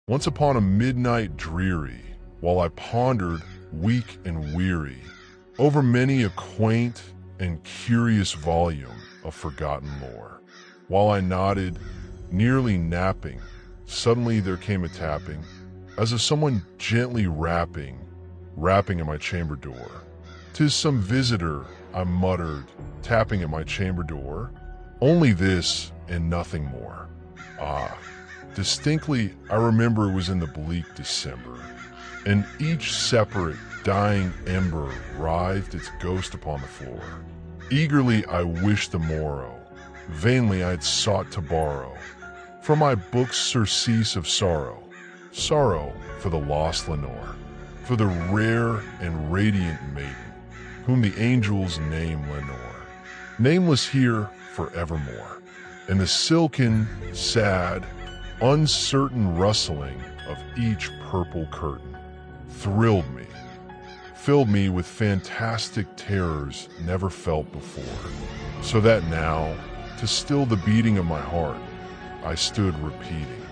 Once upon a midnight dreary, while I pondered, weak and weary, over many a quaint and curious volume of forgotten lore. While I nodded, nearly napping, suddenly there came a tapping, as of someone gently rapping at my chamber door. "'Tis some visitor," I muttered, tapping at my chamber door. Only this and nothing more. Ah, distinctly I remember it was in the bleak December, and each separate, dying ember writhed its ghost upon the floor. Eagerly I wished the morrow, vainly I had sought to borrow from my book's surcease of sorrow, sorrow for the lost Lenore, for the rare and radiant maiden, whom the angels name Lenore, nameless here forevermore. And the silken, sad, uncertain rustling of each purple curtain thrilled me, filled me with fantastic terrors never felt before, so that now, to still the beating of my heart, I stood repeating,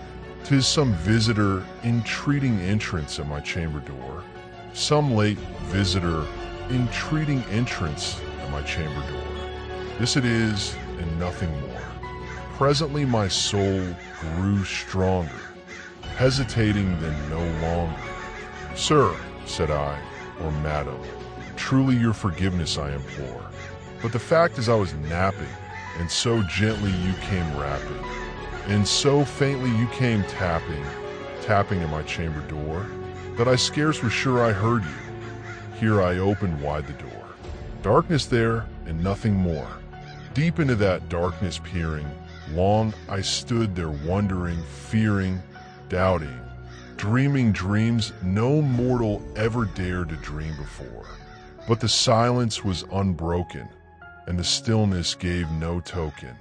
"'Tis some visitor entreating entrance at my chamber door, some late visitor entreating entrance at my chamber door. This it is, and nothing more." Presently my soul grew stronger, hesitating then no longer. "Sir," said I, "or madam, truly your forgiveness I implore. But the fact is I was napping, and so gently you came rapping, and so faintly you came tapping at my chamber door, that I scarce was sure I heard you. Here I opened wide the door. Darkness there, and nothing more. Deep into that darkness peering, long I stood there wondering, fearing, doubting, dreaming dreams no mortal ever dared to dream before. But the silence was unbroken, and the stillness gave no token,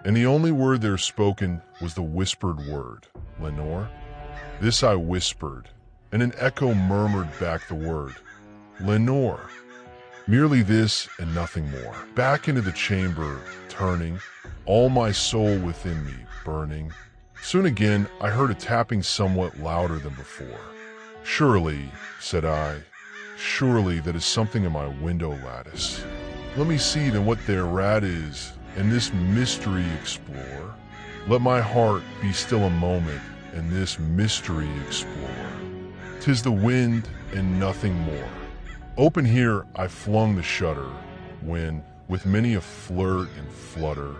and the only word there spoken was the whispered word, 'Lenore?' This I whispered, and an echo murmured back the word, 'Lenore.' Merely this and nothing more. Back into the chamber, turning, all my soul within me burning. Soon again I heard a tapping somewhat louder than before. 'Surely,' said I, 'surely that is something in my window lattice. Let me see then what thereat is, and this mystery explore. Let my heart be still a moment, and this mystery explore. 'Tis the wind and nothing more.' Open here I flung the shutter, when, with many a flirt and flutter,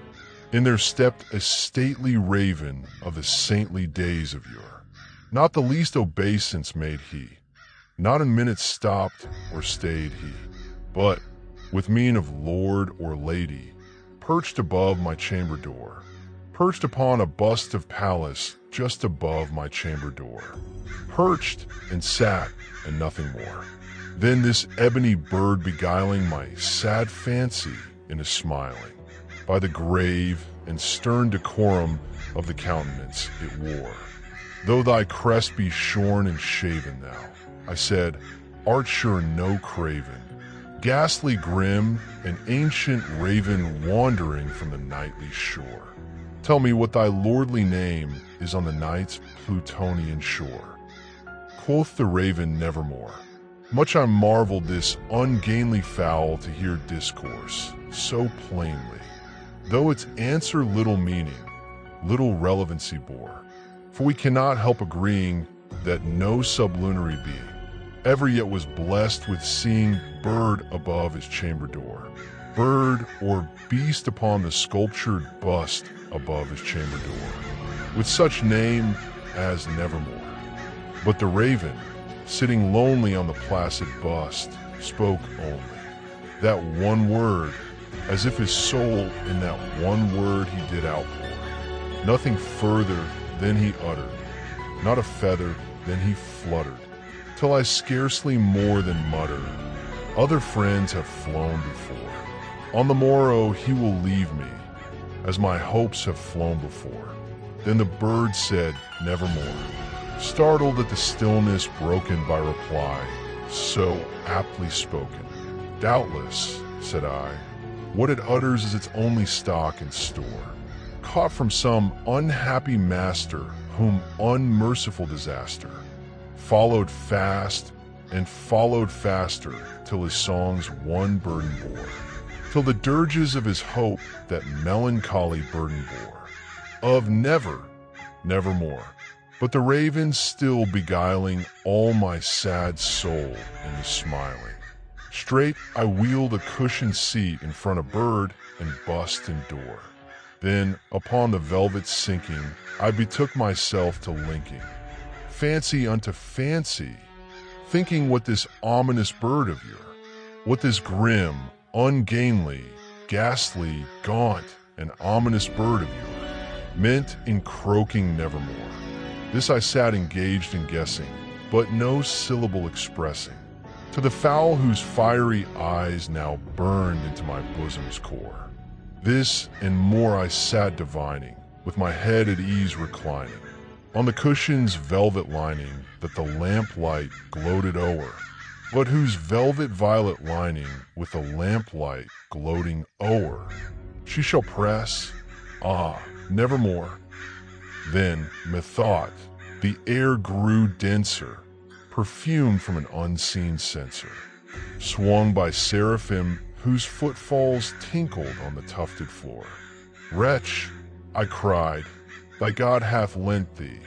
in there stepped a stately raven of the saintly days of yore. Not the least obeisance made he, not a minute stopped or stayed he, but, with mien of lord or lady, perched above my chamber door, perched upon a bust of Pallas just above my chamber door, perched and sat and nothing more. Then this ebony bird beguiling my sad fancy into smiling, by the grave and stern decorum of the countenance it wore. 'Though thy crest be shorn and shaven thou,' I said, 'art sure no craven, ghastly grim, an ancient raven wandering from the nightly shore. Tell me what thy lordly name is on the night's Plutonian shore.' Quoth the raven Nevermore. Much I marveled this ungainly fowl to hear discourse so plainly, though its answer little meaning, little relevancy bore. For we cannot help agreeing that no sublunary being ever yet was blessed with seeing bird above his chamber door, bird or beast upon the sculptured bust above his chamber door, with such name as Nevermore. But the raven, sitting lonely on the placid bust, spoke only that one word, as if his soul in that one word he did outpour. Nothing further than he uttered, not a feather than he fluttered, till I scarcely more than muttered, 'Other friends have flown before. On the morrow he will leave me, as my hopes have flown before.' Then the bird said, 'Nevermore,' startled at the stillness broken by reply so aptly spoken. 'Doubtless,' said I, 'what it utters is its only stock and store, caught from some unhappy master whom unmerciful disaster followed fast and followed faster till his song's one burden bore, till the dirges of his hope that melancholy burden bore, of nevermore, but the raven still beguiling all my sad soul into smiling. Straight I wheeled a cushioned seat in front of bird and bust and door. Then, upon the velvet sinking, I betook myself to linking fancy unto fancy, thinking what this ominous bird of yours, what this grim, ungainly, ghastly, gaunt, and ominous bird of yours meant in croaking nevermore. This I sat engaged in guessing, but no syllable expressing, to the fowl whose fiery eyes now burned into my bosom's core. This and more I sat divining, with my head at ease reclining, on the cushion's velvet lining that the lamplight gloated o'er, but whose velvet violet lining with the lamplight gloating o'er she shall press, nevermore. Then, methought, the air grew denser, perfumed from an unseen censer, swung by seraphim whose footfalls tinkled on the tufted floor. Wretch, I cried, thy God hath lent thee,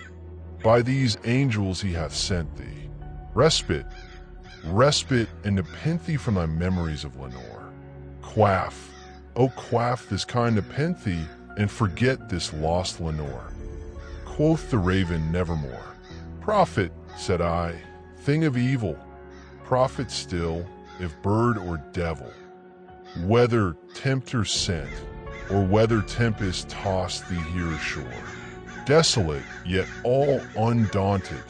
by these angels he hath sent thee, respite, and nepenthe from thy memories of Lenore. Quaff, oh quaff this kind nepenthe, and forget this lost Lenore. Quoth the raven nevermore. Prophet, said I, thing of evil, prophet still, if bird or devil, whether tempter sent, or whether tempest tossed thee here ashore, desolate yet all undaunted,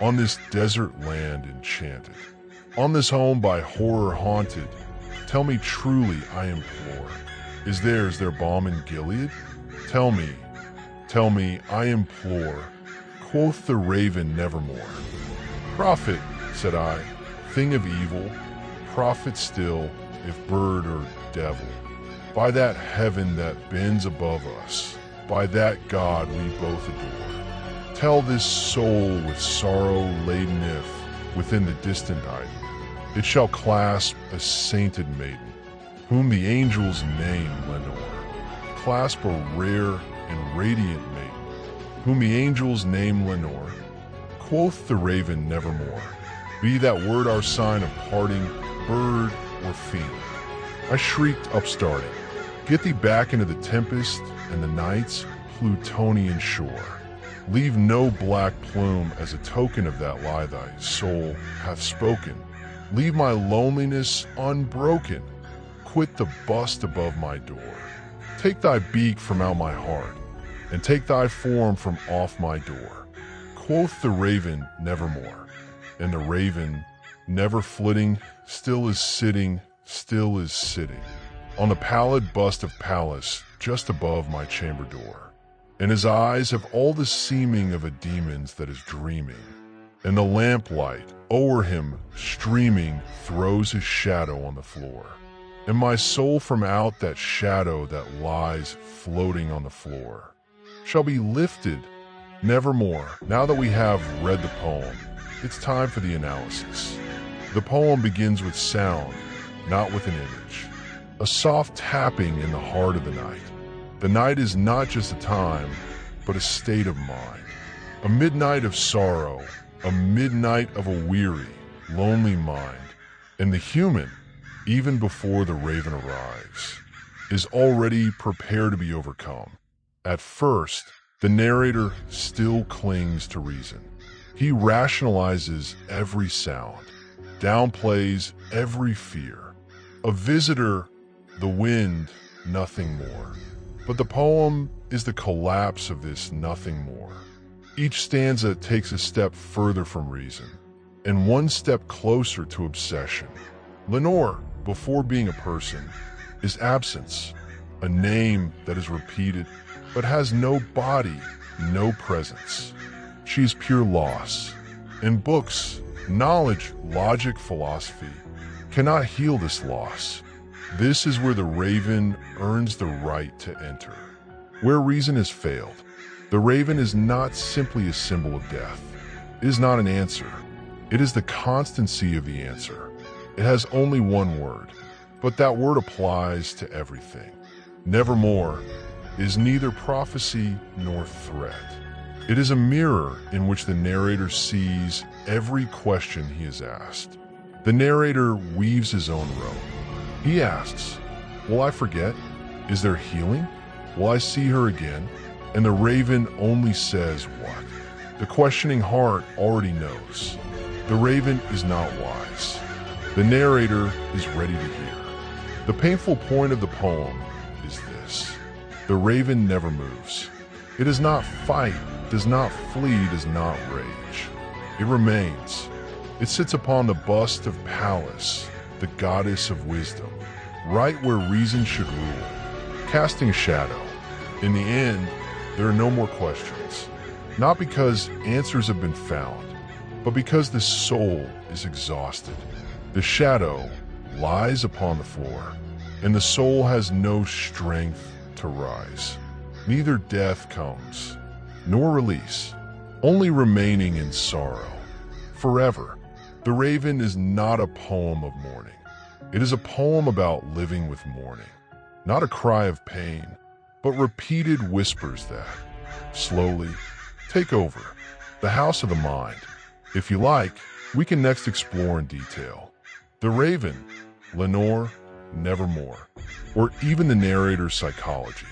on this desert land enchanted, on this home by horror haunted, tell me truly, I implore, is there balm in Gilead? Tell me, I implore, quoth the raven nevermore. Prophet, said I, thing of evil, prophet still, if bird or devil, by that heaven that bends above us, by that God we both adore, tell this soul with sorrow laden if, within the distant night, it shall clasp a sainted maiden, whom the angels name Lenore, clasp a rare and radiant maiden, whom the angels name Lenore. Quoth the raven nevermore, be that word our sign of parting, bird or fiend. I shrieked upstarting, get thee back into the tempest and the night's Plutonian shore. Leave no black plume as a token of that lie thy soul hath spoken. Leave my loneliness unbroken. Quit the bust above my door. Take thy beak from out my heart, and take thy form from off my door. Quoth the raven nevermore, and the raven, never flitting, still is sitting, on the pallid bust of Pallas just above my chamber door. And his eyes have all the seeming of a demon's that is dreaming, and the lamplight o'er him streaming throws his shadow on the floor. And my soul from out that shadow that lies floating on the floor shall be lifted nevermore. Now that we have read the poem, it's time for the analysis. The poem begins with sound, not with an image. A soft tapping in the heart of the night. The night is not just a time, but a state of mind. A midnight of sorrow, a midnight of a weary, lonely mind. And the human, even before the raven arrives, is already prepared to be overcome. At first, the narrator still clings to reason. He rationalizes every sound, downplays every fear. A visitor, the wind, nothing more. But the poem is the collapse of this nothing more. Each stanza takes a step further from reason, and one step closer to obsession. Lenore, before being a person, is absence, a name that is repeated but has no body, no presence. She is pure loss, and books, knowledge, logic, philosophy cannot heal this loss. This is where the raven earns the right to enter, where reason has failed, The raven is not simply a symbol of death. It is not an answer. It is the constancy of the answer. It has only one word, but that word applies to everything. Nevermore is neither prophecy nor threat. It is a mirror in which the narrator sees every question he is asked. The narrator weaves his own robe. He asks, "Will I forget? Is there healing? Will I see her again?" And the raven only says what? The questioning heart already knows. The raven is not wise. The narrator is ready to hear. The painful point of the poem is this: the raven never moves. It does not fight, does not flee, does not rage. It remains. It sits upon the bust of Pallas, the goddess of wisdom, right where reason should rule, casting a shadow. In the end, there are no more questions. Not because answers have been found, but because the soul is exhausted. The shadow lies upon the floor, and the soul has no strength to rise. Neither death comes, nor release, only remaining in sorrow. Forever. The Raven is not a poem of mourning. It is a poem about living with mourning. Not a cry of pain, but repeated whispers that, slowly, take over the house of the mind. If you like, we can next explore in detail the Raven, Lenore, Nevermore, or even the narrator's psychology.